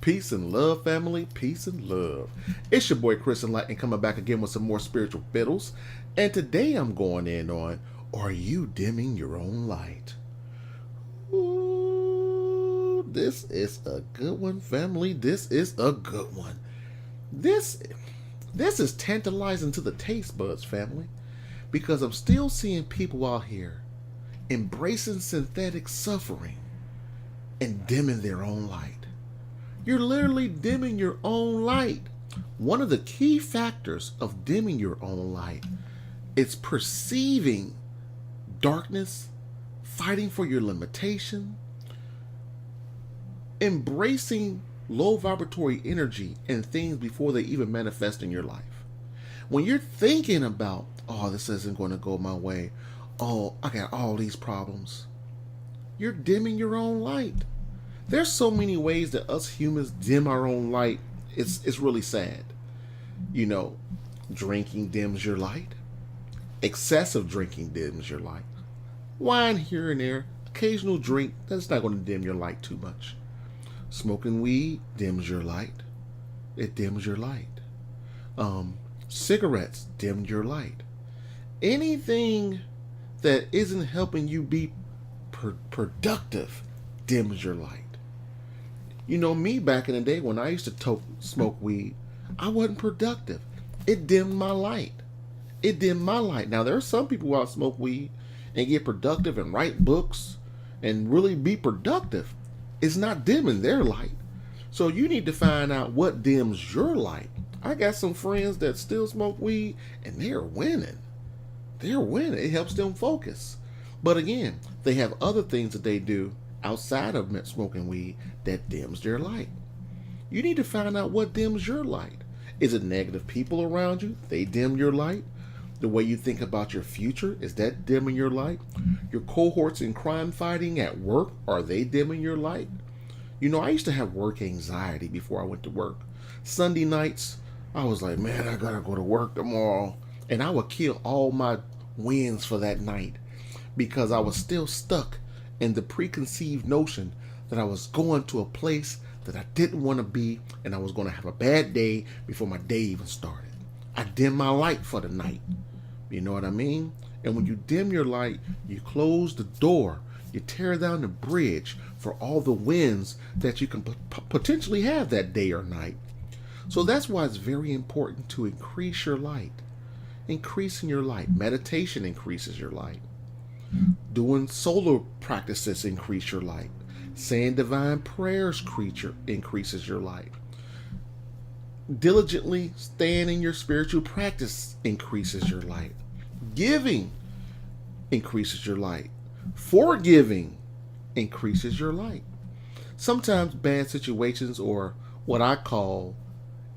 Peace and love, family. Peace and love. It's your boy Chris Enlightened coming back again with some more spiritual fiddles. And today I'm going in on, are you dimming your own light? Ooh, this is a good one, family. This is a good one. This is tantalizing to the taste buds, family, because I'm still seeing people out here embracing synthetic suffering and dimming their own light. You're literally dimming your own light. One of the key factors of dimming your own light is perceiving darkness, fighting for your limitation, embracing low vibratory energy and things before they even manifest in your life. When you're thinking about, oh, this isn't going to go my way, oh, I got all these problems, you're dimming your own light. There's so many ways that us humans dim our own light. It's really sad. You know, drinking dims your light. Excessive drinking dims your light. Wine here and there, occasional drink, that's not going to dim your light too much. Smoking weed dims your light. It dims your light. Cigarettes dim your light. Anything that isn't helping you be productive dims your light. You know me, back in the day when I used to smoke weed, I wasn't productive. It dimmed my light. It dimmed my light. Now, there are some people who out smoke weed and get productive and write books and really be productive. It's not dimming their light. So you need to find out what dims your light. I got some friends that still smoke weed and they're winning. They're winning. It helps them focus. But again, they have other things that they do outside of smoking weed that dims their light. You need to find out what dims your light. Is it negative people around you? They dim your light. The way you think about your future, is that dimming your light? Your cohorts in crime fighting at work, are they dimming your light? You know, I used to have work anxiety before I went to work. Sunday nights, I was like, man, I gotta go to work tomorrow. And I would kill all my wins for that night because I was still stuck in the preconceived notion that I was going to a place that I didn't want to be, and I was going to have a bad day before my day even started. I dimmed my light for the night. You know what I mean? And when you dim your light, you close the door. You tear down the bridge for all the wins that you can potentially have that day or night. So that's why it's very important to increase your light. Increasing your light. Meditation increases your light. Doing solar practices increase your light. Saying divine prayers increases your light. Diligently staying in your spiritual practice increases your light. Giving increases your light. Forgiving increases your light. Sometimes bad situations, or what I call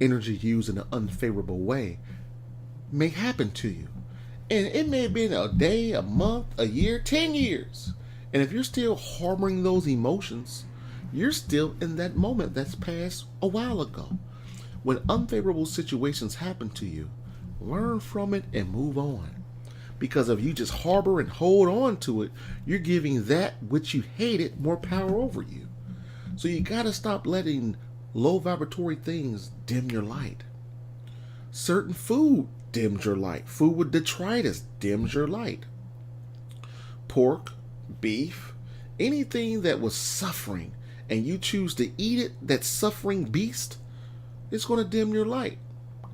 energy used in an unfavorable way, may happen to you. And it may have been a day, a month, a year, 10 years. And if you're still harboring those emotions, you're still in that moment that's passed a while ago. When unfavorable situations happen to you, learn from it and move on. Because if you just harbor and hold on to it, you're giving that which you hated more power over you. So you got to stop letting low vibratory things dim your light. Certain food dims your light. Food with detritus dims your light. Pork, beef, anything that was suffering and you choose to eat it, that suffering beast, it's going to dim your light.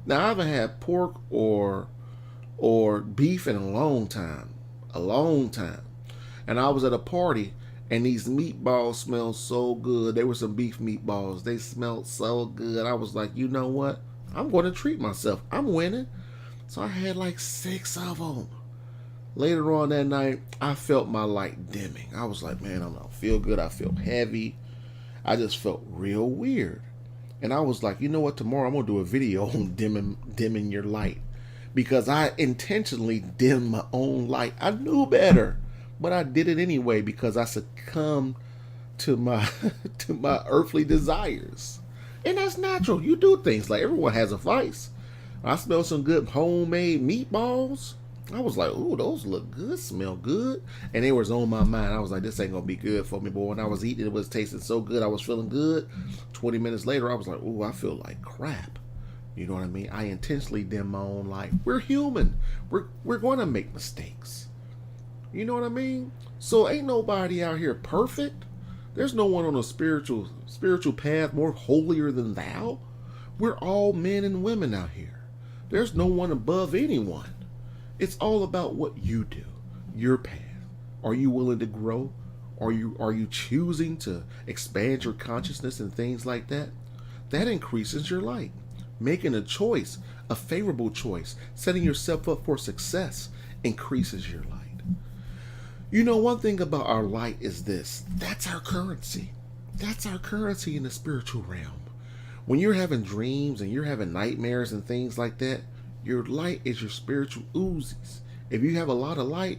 Now, I haven't had pork or beef in a long time. And I was at a party and these meatballs smelled so good. They were some beef meatballs. They smelled so good. I was like, you know what? I'm going to treat myself. I'm winning. So I had like 6 of them. Later on that night, I felt my light dimming. I was like, man, I don't feel good. I feel heavy. I just felt real weird. And I was like, you know what? Tomorrow I'm going to do a video on dimming your light. Because I intentionally dimmed my own light. I knew better. But I did it anyway because I succumbed to my earthly desires. And that's natural. You do things like everyone has a vice. I smell some good homemade meatballs. I was like, ooh, those look good, smell good. And it was on my mind. I was like, this ain't going to be good for me, boy. When I was eating, it was tasting so good. I was feeling good. 20 minutes later, I was like, ooh, I feel like crap. You know what I mean? I intentionally dim my own light. We're human. We're going to make mistakes. You know what I mean? So ain't nobody out here perfect. There's no one on a spiritual path more holier than thou. We're all men and women out here. There's no one above anyone. It's all about what you do, your path. Are you willing to grow? Are you choosing to expand your consciousness and things like that? That increases your light. Making a choice, a favorable choice, setting yourself up for success increases your light. You know, one thing about our light is this. That's our currency. That's our currency in the spiritual realm. When you're having dreams and you're having nightmares and things like that, your light is your spiritual oozes. If you have a lot of light,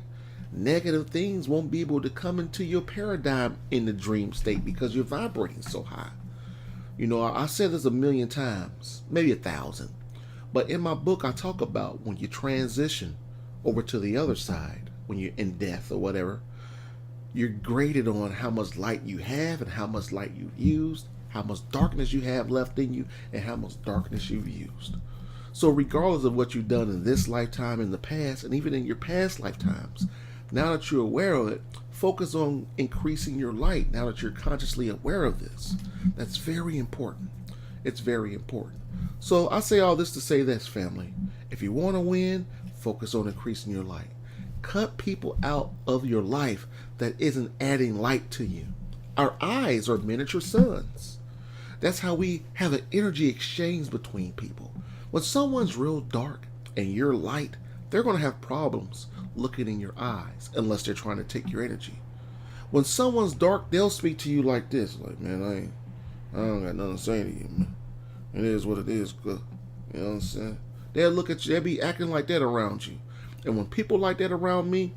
negative things won't be able to come into your paradigm in the dream state because you're vibrating so high. You know, I said this a million times, maybe 1,000. But in my book, I talk about when you transition over to the other side, when you're in death or whatever, you're graded on how much light you have and how much light you've used, how much darkness you have left in you, and how much darkness you've used. So regardless of what you've done in this lifetime, in the past, and even in your past lifetimes, now that you're aware of it, focus on increasing your light now that you're consciously aware of this. That's very important. It's very important. So I say all this to say this, family. If you want to win, focus on increasing your light. Cut people out of your life that isn't adding light to you. Our eyes are miniature suns. That's how we have an energy exchange between people. When someone's real dark and you're light, they're going to have problems looking in your eyes unless they're trying to take your energy. When someone's dark, they'll speak to you like this, like, man, I don't got nothing to say to you, man. It is what it is, good. You know what I'm saying? They'll look at you, they'll be acting like that around you. And when people like that around me,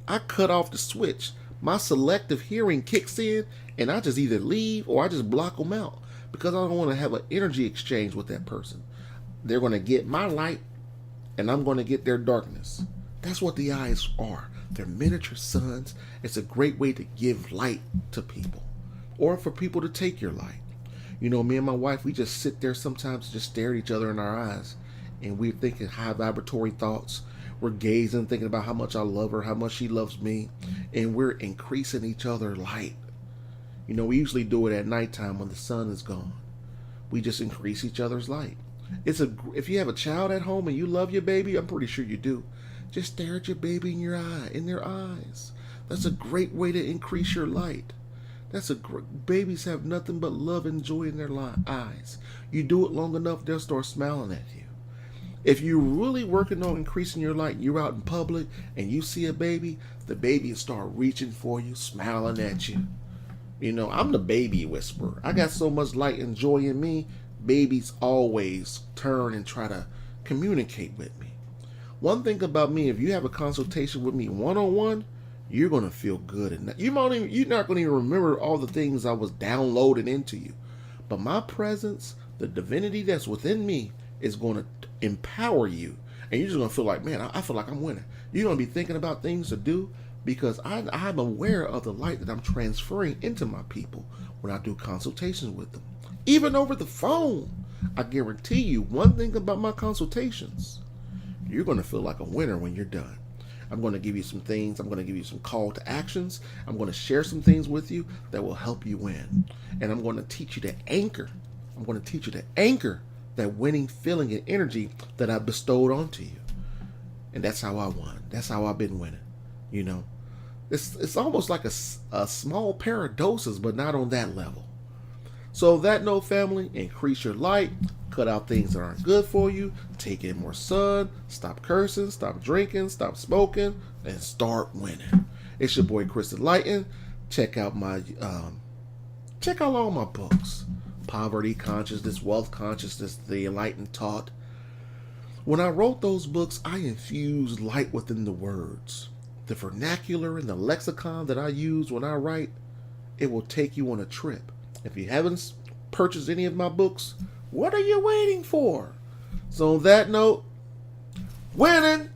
I cut off the switch. My selective hearing kicks in, and I just either leave or I just block them out because I don't want to have an energy exchange with that person. They're going to get my light, and I'm going to get their darkness. That's what the eyes are. They're miniature suns. It's a great way to give light to people or for people to take your light. You know, me and my wife, we just sit there sometimes and just stare at each other in our eyes, and we're thinking high vibratory thoughts. We're gazing, thinking about how much I love her, how much she loves me, and we're increasing each other's light. You know, we usually do it at nighttime when the sun is gone. We just increase each other's light. If you have a child at home and you love your baby, I'm pretty sure you do. Just stare at your baby in their eyes. That's a great way to increase your light. Babies have nothing but love and joy in their eyes. You do it long enough, they'll start smiling at you. If you're really working on increasing your light, you're out in public and you see a baby, the baby will start reaching for you, smiling at you. You know, I'm the baby whisperer. I got so much light and joy in me, babies always turn and try to communicate with me. One thing about me, if you have a consultation with me one-on-one, you're going to feel good. And you're not going to even remember all the things I was downloading into you. But my presence, the divinity that's within me, is going to empower you. And you're just going to feel like, man, I feel like I'm winning. You're going to be thinking about things to do because I'm aware of the light that I'm transferring into my people when I do consultations with them. Even over the phone, I guarantee you one thing about my consultations. You're going to feel like a winner when you're done. I'm going to give you some things. I'm going to give you some call to actions. I'm going to share some things with you that will help you win. And I'm going to teach you to anchor. I'm going to teach you to anchor that winning feeling and energy that I bestowed onto you. And that's how I won. That's how I've been winning. You know, it's almost like a small pair of doses, but not on that level. So that note, family, increase your light, cut out things that aren't good for you, take in more sun, stop cursing, stop drinking, stop smoking, and start winning. It's your boy Chris Enlightened. Check out all my books. Poverty Consciousness, Wealth Consciousness, The Enlightened Taught. When I wrote those books, I infused light within the words. The vernacular and the lexicon that I use when I write, it will take you on a trip. If you haven't purchased any of my books, what are you waiting for? So on that note, winning!